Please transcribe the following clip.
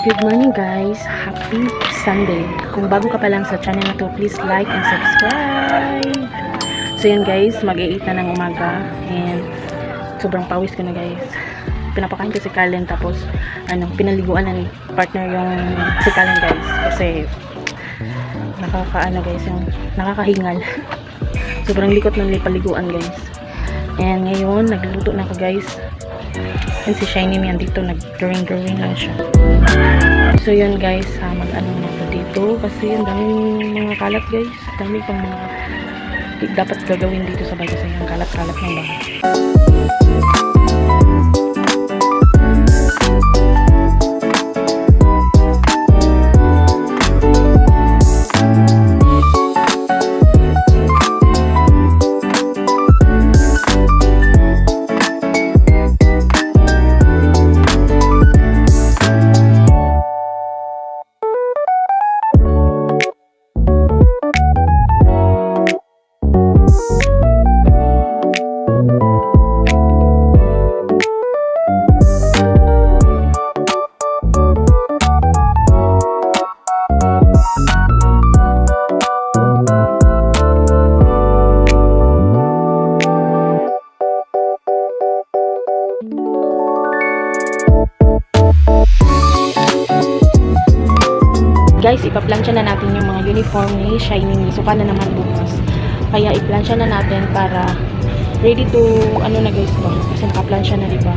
Good morning guys! Happy Sunday! Kung bago ka pa lang sa channel na to, please like and subscribe! So yan guys, mag-8 na ng umaga and sobrang pawis ko na guys. Pinapakain ko si Carlen tapos pinaliguan na ni partner yung si Carlen guys kasi nakakahingal. Sobrang likot ng paliguan guys. And ngayon, nagluluto na ako guys. And si Shiny mi andito, nag-drawing lang siya. So yun guys, mag-ano na ako dito kasi ang daming mga kalat guys. Dami pang mga dapat gagawin dito sa bahay kasi yung kalat-kalat ng bahay. Guys, ipa-plansya na natin yung mga uniform ni Shiny. Suka na naman bukas. Kaya i-plansya na natin para ready to, na guys ba? Kasi naka-plansya na, diba?